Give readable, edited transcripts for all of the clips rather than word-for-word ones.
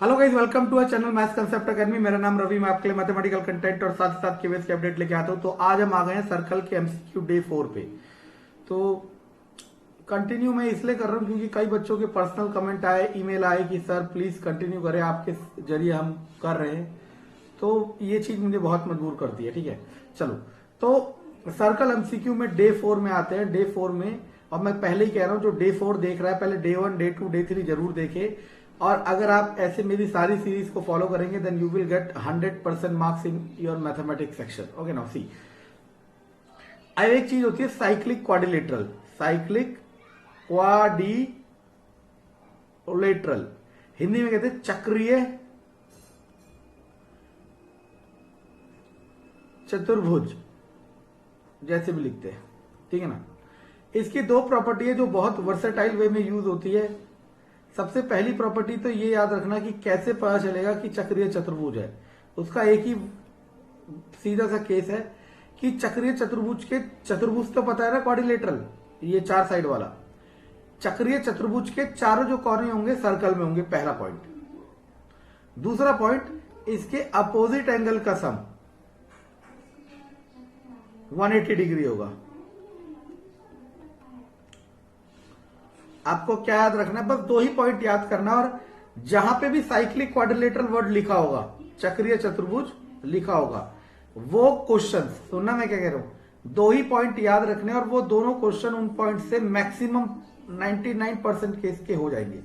Hello guys, welcome to our channel maths concept academy. मेरा नाम रवि, मैं आपके लिए मैथमेटिकल कंटेंट और साथ ही साथ केवीएस की अपडेट लेके आता हूं। तो आज हम आ गए हैं सर्कल के एमसीक्यू डे 4 पे। तो कंटिन्यू मैं इसलिए कर रहा हूं क्योंकि कई बच्चों के पर्सनल कमेंट आए, ईमेल आए कि सर प्लीज कंटिन्यू करें, आपके जरिए हम कर रहे हैं। तो ये चीज मुझे बहुत मजबूर करती है। ठीक है, चलो। तो सर्कल एमसीक्यू में डे 4 में आते हैं। डे 4 में, और मैं पहले ही कह रहा हूं, जो डे 4 देख रहा है पहले डे 1, डे 2, डे 3 जरूर देखे। और अगर आप ऐसे मेरी सारी सीरीज को फॉलो करेंगे then you will get 100% marks in your mathematics section. Okay, now see, अब एक चीज होती है cyclic quadrilateral. Cyclic quadrilateral Hindi में कहते हैं चक्रीय चतुर्भुज, जैसे भी लिखते हैं। ठीक है ना। इसकी दो प्रॉपर्टी है जो बहुत वर्सेटाइल वे में यूज होती है। सबसे पहली प्रॉपर्टी तो ये याद रखना कि कैसे पता चलेगा कि चक्रीय चतुर्भुज है। उसका एक ही सीधा सा केस है कि चक्रीय चतुर्भुज के, चतुर्भुज तो पता है ना, क्वाड्रिलेटरल, ये चार साइड वाला। चक्रीय चतुर्भुज के चारों जो कोने होंगे सर्कल में होंगे, पहला पॉइंट। दूसरा पॉइंट, इसके अपोजिट एंगल का सम 180 डिग्री होगा। आपको क्या याद रखना है, बस दो ही पॉइंट याद करना। और जहां पे भी साइक्लिक क्वाड्रिलेटरल वर्ड लिखा होगा, चक्रीय चतुर्भुज लिखा होगा, वो क्वेश्चन सुनना मैं क्या कह रहा हूं, दो ही पॉइंट याद रखने। और वो दोनों क्वेश्चन उन पॉइंट से मैक्सिमम 99% केस के हो जाएंगे।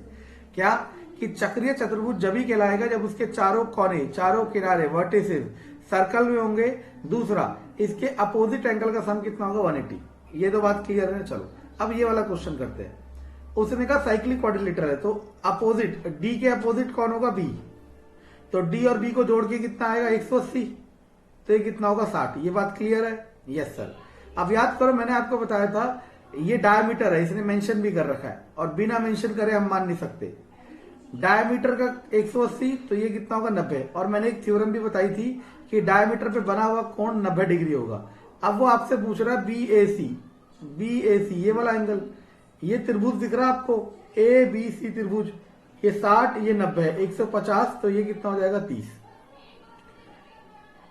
क्या कि चक्रीय चतुर्भुज जब ही कहलाएगा जब उसके चारों कोने, चारों किनारे, वर्टिसेस सर्कल में होंगे। दूसरा, इसके अपोजिट एंगल का सम कितना होगा, 180। ये तो बात क्लियर है। चलो अब ये वाला क्वेश्चन करते हैं। उसने कहा साइक्लिक क्वाड्रिलेटरल है तो अपोजिट, डी के अपोजिट कौन होगा, बी। तो डी और बी को जोड़ के कितना आएगा, 180। तो ये कितना होगा, 60। ये बात क्लियर है? Yes sir. अब याद करो, मैंने आपको बताया था ये डायमीटर है, इसने मेंशन भी कर रखा है, और बिना मेंशन करे हम मान नहीं सकते। डायमीटर का 180, तो ये कितना होगा, 90। और मैंने एक थ्योरम भी बताई थी कि डायमीटर पे बना हुआ कोण 90 डिग्री होगा। अब वो आपसे पूछ रहा है बी ए सी, बी ए सी ये वाला एंगल, ये त्रिभुज दिख रहा है आपको, ए बी सी त्रिभुज, ये 60, ये 90 है, 150। तो ये कितना हो जाएगा, 30।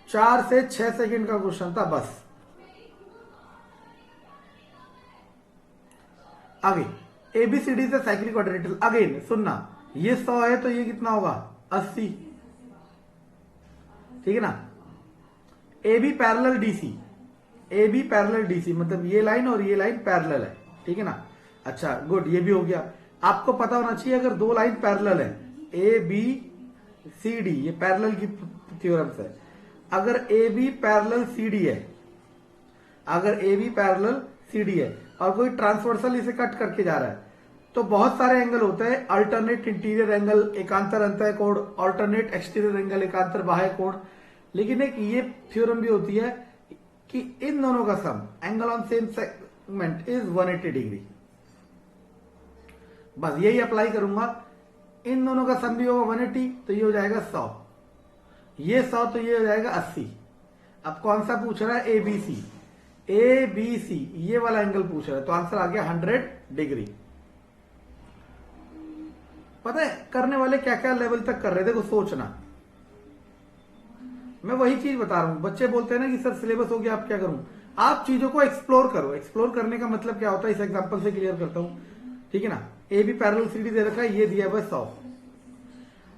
4 से 6 सेकंड का क्वेश्चन था बस। आगे एबीसीडी से साइक्लिक क्वाड्रिलेटरल, अगेन सुनना, ये 100 है तो ये कितना होगा, 80। ठीक है ना। A B parallel DC, A B parallel DC मतलब ये लाइन और ये लाइन पैरेलल है। ठीक है ना। अच्छा गुड, ये भी हो गया। आपको पता होना चाहिए अगर दो लाइन पैरेलल है, ए बी सी डी, ये पैरेलल की थ्योरम्स है। अगर A B parallel C D है, अगर A B parallel C D है और कोई ट्रांसवर्सल इसे कट करके जा रहा है, तो बहुत सारे एंगल होते हैं। अल्टरनेट इंटीरियर एंगल, एकांतर अंतः कोण, अल्टरनेट एक्सटीरियर एंगल, एकांतर बाह्य कोण। लेकिन एक ये थ्योरम भी होती है कि इन दोनों का sum, angle on same segment, is 180 degree. बस यही अप्लाई करूंगा। इन दोनों का सम भी होगा 180, तो ये हो जाएगा 100। ये 100 तो ये हो जाएगा 80। अब कौन सा पूछ रहा है, एबीसी, ए बी सी ये वाला एंगल पूछ रहा है, तो आंसर आ गया 100 डिग्री। पता है करने वाले क्या क्या लेवल तक कर रहे थे, देखो सोचना। मैं वही चीज बता रहा हूं। बच्चे बोलते हैं ना कि सर सिलेबस हो गया, आप क्या करूं। आप चीजों को एक्सप्लोर करो। एक्सप्लोर करने का मतलब क्या होता है, इस एग्जांपल से क्लियर करता हूं। ठीक है ना। ए बी पैरेलल सीडी दे रखा है, ये दिया हुआ है 100।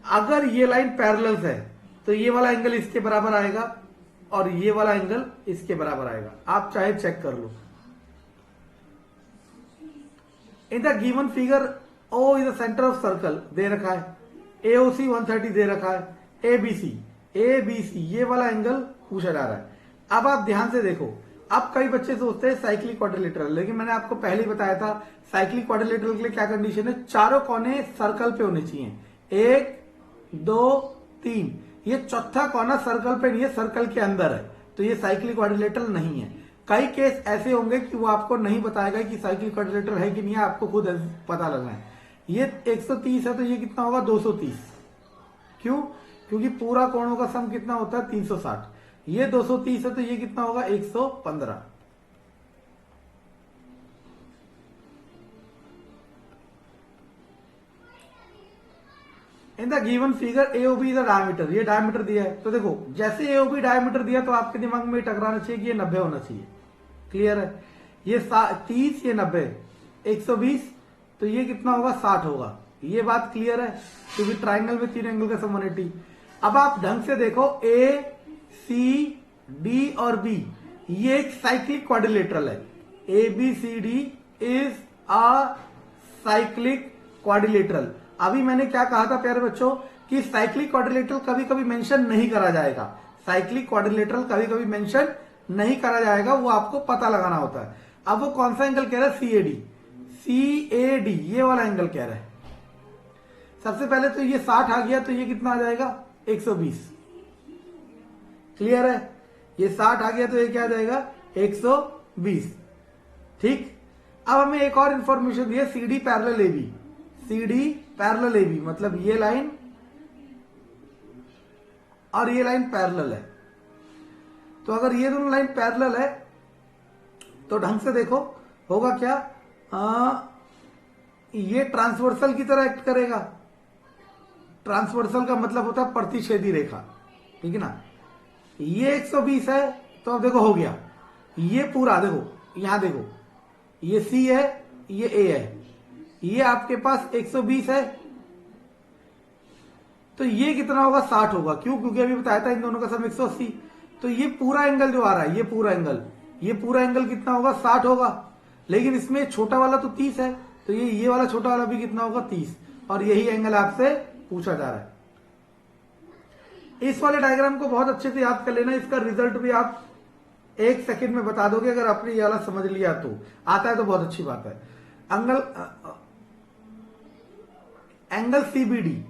अगर ये लाइन पैरेलल है तो ये वाला एंगल इसके बराबर आएगा और ये वाला एंगल इसके बराबर आएगा। आप चाहे चेक कर लो। In the given figure O is the centre of circle दे रखा है, एओसी 130 दे रखा है, एबीसी ये वाला एंगल पूछा जा रहा है। अब आप ध्यान से देखो, अब कई बच्चे सोचते हैं साइक्लिक क्वाड्रिलेटरल, लेकिन मैंने आपको पहले ही बताया था साइक्लिक क्वाड्रिलेटरल के लिए क्या कंडीशन है, चारों कोने सर्कल पे होने चाहिए। 1 2 3, ये चौथा कोना सर्कल पे नहीं है, सर्कल के अंदर है, तो ये साइक्लिक क्वाड्रिलेटरल नहीं है। कई केस ऐसे होंगे कि वो आपको नहीं बताएगा कि साइक्लिक क्वाड्रिलेटरल है कि नहीं है, आपको खुद पता लगना है। ये 130 है तो ये कितना होगा, 230। क्यों? क्योंकि पूरा कोणों का सम कितना होता है, 360। ये 230 है तो ये कितना होगा, 115। इन the given figure AOB is the diameter, ये डायमीटर दिया है तो देखो जैसे एओबी डायमीटर दिया तो आपके दिमाग में टकराना चाहिए कि ये 90 होना चाहिए। क्लियर है? ये 30, ये 90, 120, तो ये कितना होगा 60 होगा। ये बात क्लियर है क्योंकि ट्राइंगल में 3 एंगल का सम 180। अब आप ढंग से देखो ए सी डी और बी ये एक साइक्लिक क्वाड्रिलेटरल है। A B C D is a cyclic quadrilateral. अभी मैंने क्या कहा था प्यारे बच्चों कि साइक्लिक क्वाड्रिलेटरल कभी कभी मेंशन नहीं करा जाएगा। साइक्लिक क्वाड्रिलेटरल कभी कभी मेंशन नहीं करा जाएगा, वो आपको पता लगाना होता है। अब वो कौन सा एंगल कह रहा है? सी ए डी, ये वाला एंगल कह रहा है। सबसे पहले तो ये 60 आ गया तो ये कितना आ जाएगा? 120। क्लियर है? ये 60 आ गया तो ये क्या आ जाएगा? 120। ठीक। अब हमें एक और इंफॉर्मेशन दी है, C D parallel A B. C D parallel A B मतलब ये लाइन और ये लाइन पैरेलल है। तो अगर ये दोनों लाइन पैरेलल है तो ढंग से देखो होगा क्या, ये ट्रांसवर्सल की तरह एक्ट करेगा। ट्रांसवर्सल का मतलब होता है प्रतिच्छेदी रेखा, ठीक है ना। ये 120 है तो अब देखो हो गया, ये पूरा देखो यहां देखो ये सी है, ये ए है, ये आपके पास 120 है तो ये कितना होगा? 60 होगा। क्यों? क्योंकि अभी बताया था इन दोनों का सम 180। तो ये पूरा एंगल जो आ रहा है, ये पूरा एंगल कितना होगा? 60 होगा। लेकिन इसमें छोटा वाला तो 30 है तो ये वाला छोटा वाला भी कितना होगा? 30। और यही एंगल आपसे पूछा जा रहा है। इस वाले डायग्राम को बहुत अच्छे से याद कर लेना, इसका रिजल्ट भी आप 1 सेकंड में बता दोगे अगर आपने ये वाला समझ लिया तो। आता है तो बहुत अच्छी बात है। एंगल सीबीडी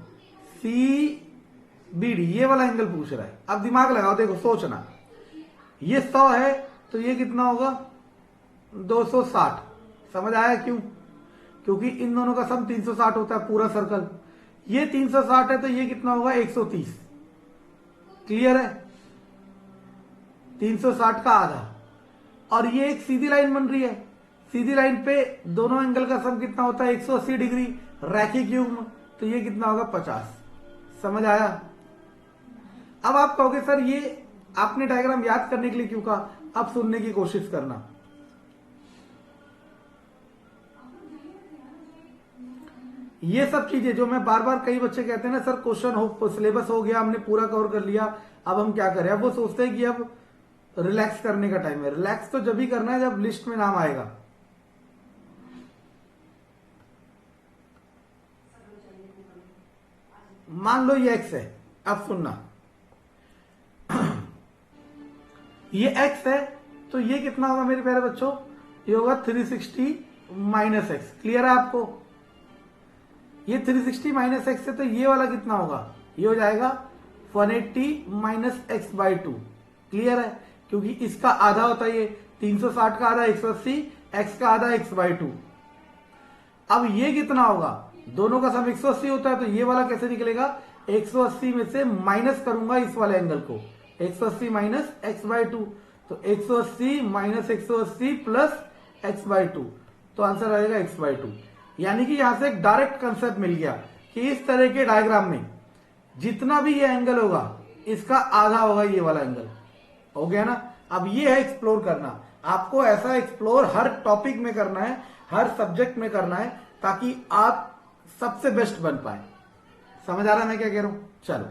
ये वाला एंगल पूछ रहा है। अब दिमाग लगाओ, देखो सोचना, ये 100 है तो ये कितना होगा? 260। समझ आया क्यों? क्योंकि इन दोनों का सम 360 होता है पूरा सर्कल। ये 360 है तो ये कितना होगा? 130। क्लियर है? 360 का आधा। और ये एक सीधी लाइन बन रही है, सीधी लाइन पे दोनों एंगल का सम कितना होता है? 180 डिग्री रैखिक युग्म, तो ये कितना होगा? 50। समझ आया? अब आप कहोगे सर ये आपने डायग्राम याद करने के लिए क्यों कहा? अब सुनने की कोशिश करना। ये सब चीजें जो मैं बार बार, कई बच्चे कहते हैं ना सर क्वेश्चन हो, सिलेबस हो गया, हमने पूरा कवर कर लिया, अब हम क्या करें? अब वो सोचते हैं कि अब रिलैक्स करने का टाइम है। रिलैक्स तो जब ही करना है जब लिस्ट में नाम आएगा। मान लो ये x है, अब सुनना ये x है तो ये कितना होगा मेरे प्यारे बच्चों? ये होगा 360 माइनस एक्स। क्लियर है आपको? ये 360 माइनस एक्स है तो ये वाला कितना होगा? ये हो जाएगा 180 माइनस एक्स बाई 2। क्लियर है? क्योंकि इसका आधा होता है, ये 360 का आधा 180, एक्स का आधा x बाई 2। अब ये कितना होगा? दोनों का सम 180 होता है तो ये वाला कैसे निकलेगा? 180 में से माइनस करूंगा इस वाले एंगल को, 180 माइनस एक्स बाई 2, तो 180 माइनस 180 प्लस एक्स बाई 2, तो आंसर आएगा x बाई 2। यानी कि यहां से एक डायरेक्ट कंसेप्ट मिल गया कि इस तरह के डायग्राम में जितना भी ये एंगल होगा इसका आधा होगा ये वाला एंगल। हो गया ना? अब ये है एक्सप्लोर करना। आपको ऐसा एक्सप्लोर हर टॉपिक में करना है, हर सब्जेक्ट में करना है, ताकि आप सबसे बेस्ट बन पाए। समझ आ रहा है मैं क्या कह रहा हूं? चलो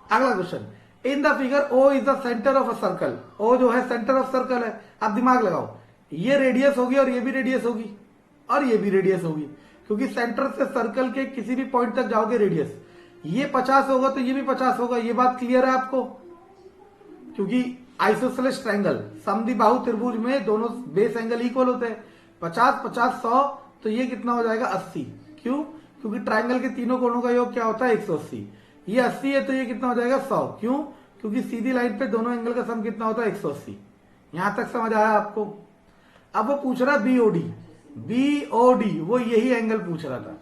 अगला question. In the figure O is the centre of a circle. O जो है सेंटर ऑफ सर्कल है। अब दिमाग लगाओ, ये रेडियस होगी और ये भी रेडियस होगी और ये भी रेडियस होगी, क्योंकि सेंटर से सर्कल के किसी भी पॉइंट तक जाओगे रेडियस। ये 50 होगा तो ये भी 50 होगा। ये बात क्लियर है आपको? क्योंकि आइसोसेलेस ट्रायंगल समद्विबाहु त्रिभुज में दोनों बेस एंगल इक्वल होते हैं। 50 50 100, तो ये कितना हो जाएगा? 80। क्यों? क्योंकि ट्रायंगल के तीनों कोणों का योग क्या होता है? 180। ये 80 है तो ये कितना हो जाएगा? 100। क्यों? क्योंकि सीधी लाइन पे दोनों एंगल का सम कितना होता है? 180। यहां तक समझ आया आपको? अब वो पूछ रहा बीओडी, बीओडी वो यही एंगल पूछ रहा था।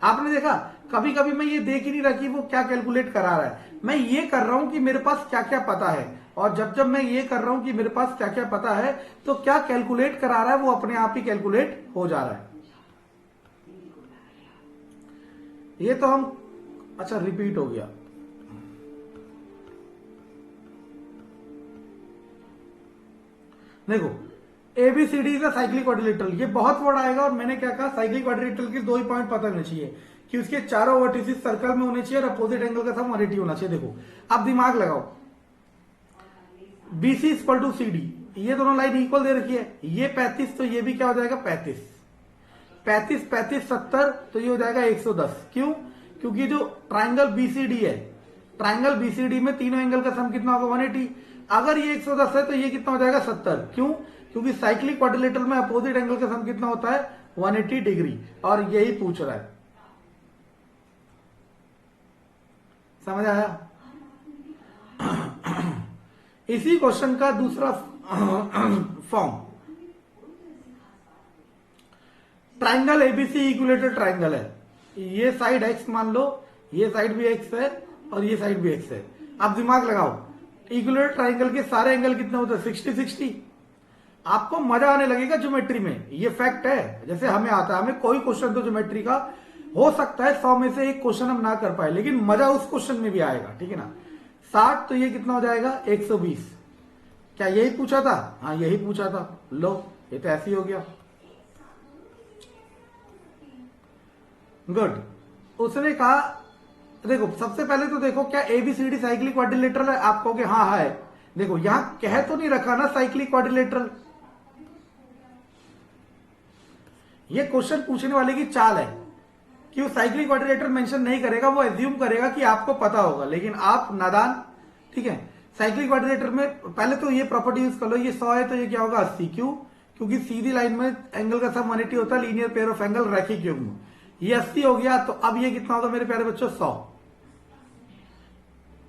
आपने देखा कभी कभी मैं ये देख ही नहीं रहा कि वो क्या कैलकुलेट करा रहा है, मैं ये कर रहा हूं कि मेरे पास क्या क्या पता है। और जब जब मैं ये कर रहा हूं कि मेरे पास क्या क्या पता है तो क्या कैलकुलेट करा रहा है वो अपने आप ही कैलकुलेट हो जा रहा है। ये तो हम, अच्छा रिपीट हो गया, देखो एबीसीडी इज साइक्लिक क्वाड्रिलेटरल, ये बहुत वर्ड आएगा और मैंने क्या कहा, साइक्लिक क्वाड्रिलेटरल के 2 ही पॉइंट पता होने चाहिए कि उसके चारों वर्टिसेस सर्कल में होने चाहिए और अपोजिट एंगल का सम 180 होना चाहिए। देखो अब दिमाग लगाओ, BC equal to C D, ये दोनों लाइन इक्वल दे रखी है, ये 35 तो ये भी क्या हो जाएगा 35, 35 35 70 तो ये हो जाएगा 110। क्यों? क्योंकि जो ट्राइंगल बीसीडी है, ट्राइंगल बीसीडी में तीनों एंगल का सम कितना होगा 180, अगर ये 110 है तो ये कितना हो जाएगा 70। क्यों? क्योंकि साइक्लिक क्वाड्रिलेटरल में अपोजिट एंगल का सम कितना होता है 180 डिग्री, और यही पूछ रहा है। समझ आया? इसी क्वेश्चन का दूसरा form, triangle ABC equilateral triangle है, ये साइड एक्स मान लो, ये साइड भी एक्स है और ये साइड भी एक्स है। अब दिमाग लगाओ, इक्विलेटरल ट्राइंगल के सारे एंगल कितने होते हैं 60 60। आपको मजा आने लगेगा ज्योमेट्री में, ये फैक्ट है। जैसे हमें आता है, हमें कोई क्वेश्चन तो ज्योमेट्री का हो सकता है 100 में से एक क्वेश्चन हम ना कर पाए, लेकिन मजा उस क्वेश्चन में भी आएगा, ठीक है ना। 60 तो ये कितना हो जाएगा 120। क्या यही पूछा था? हाँ यही पूछा था। लो ये तो ऐसे ही हो गया। गुड। उसने कहा, देखो सबसे पहले तो देखो क्या एबीसीडी साइक्लिक क्वाड्रिलेटरल है? आप कहोगे हाँ है। देखो यहां कह तो नहीं रखा ना साइक्लिक क्वाड्रिलेटरल, ये क्वेश्चन पूछने वाले की चाल है कि वो साइक्लिक क्वाड्रिलेटरल मेंशन नहीं करेगा, वो एज्यूम करेगा कि आपको पता होगा, लेकिन आप नादान। ठीक है, साइक्लिक क्वाड्रिलेटरल में पहले तो ये प्रॉपर्टी यूज कर लो, ये 100 है तो ये क्या होगा 80। क्यों? क्योंकि सीधी लाइन में एंगल का सम 180 होता है, लीनियर पेयर ऑफ एंगल रैखिक युग्म। ये 80 हो गया, तो अब ये कितना होगा मेरे प्यारे बच्चों 100।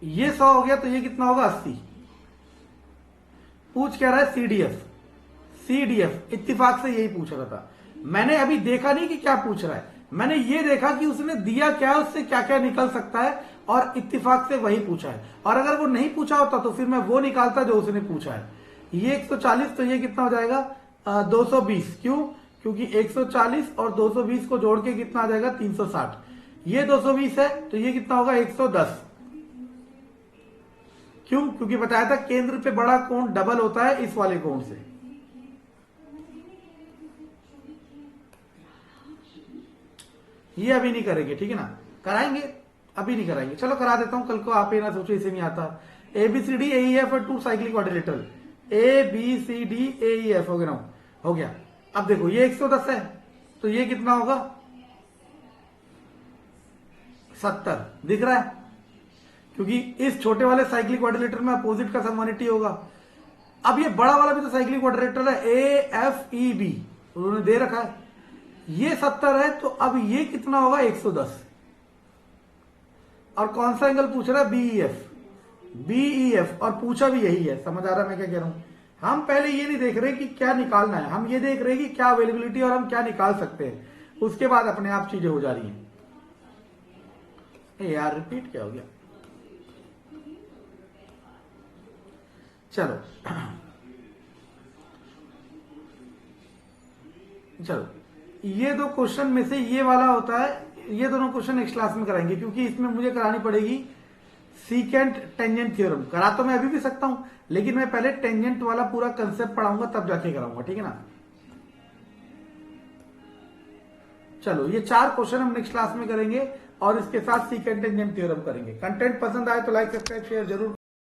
ये 100 हो गया तो ये कितना होगा 80। पूछ क्या रहा है सीडीएफ, सीडीएफ इत्तेफाक से यही पूछ रहा था। मैंने अभी देखा नहीं कि क्या पूछ रहा है, मैंने ये देखा कि उसने दिया क्या है, उससे क्या क्या निकल सकता है, और इत्तेफाक से वही पूछा है। और अगर वो नहीं पूछा होता तो फिर मैं वो निकालता जो उसने पूछा है। ये 140 तो ये कितना हो जाएगा 220। क्यों? क्योंकि 140 और 220 को जोड़ के कितना आ जाएगा 360। ये 220 है तो ये कितना होगा 110। क्यों? क्योंकि बताया था केंद्र पे बड़ा कोण डबल होता है इस वाले कोण से। ये अभी नहीं करेंगे, ठीक है ना, कराएंगे, अभी नहीं कराएंगे। चलो करा देता हूं, कल को आप ये ना सोचो इसे नहीं आता। एबीसीडी एईएफ और 2 cyclic quadrilateral, A B C D AEF हो गया ना, हो गया। अब देखो ये 110 है तो ये कितना होगा 70, दिख रहा है? क्योंकि इस छोटे वाले साइक्लिक क्वाड्रिलेटरल में अपोजिट का सम 180 होगा। अब ये बड़ा वाला भी तो साइक्लिक क्वाड्रिलेटरल है, ए एफ ई बी उन्होंने दे रखा है, ये 70 है तो अब ये कितना होगा 110। और कौन सा एंगल पूछ रहा है बीईएफ, बीईएफ, और पूछा भी यही है। समझ आ रहा है मैं क्या कह रहा हूं? हम पहले ये नहीं देख रहे कि क्या निकालना है, हम ये देख रहे हैं कि क्या अवेलेबिलिटी और हम क्या निकाल सकते हैं, उसके बाद अपने आप चीजें हो जा रही हैं। यार रिपीट क्या हो गया? चलो चलो, ये दो क्वेश्चन में से ये वाला होता है, ये दोनों क्वेश्चन नेक्स्ट क्लास में कराएंगे, क्योंकि इसमें मुझे करानी पड़ेगी सीकेंट टेंजेंट थ्योरम। करा तो मैं अभी भी सकता हूं, लेकिन मैं पहले टेंजेंट वाला पूरा कंसेप्ट पढ़ाऊंगा तब जाके कराऊंगा, ठीक है ना। चलो ये 4 क्वेश्चन हम नेक्स्ट क्लास में करेंगे और इसके साथ सीकेंट टेंजेंट थ्योरम करेंगे। कंटेंट पसंद आए तो लाइक सब्सक्राइब शेयर जरूर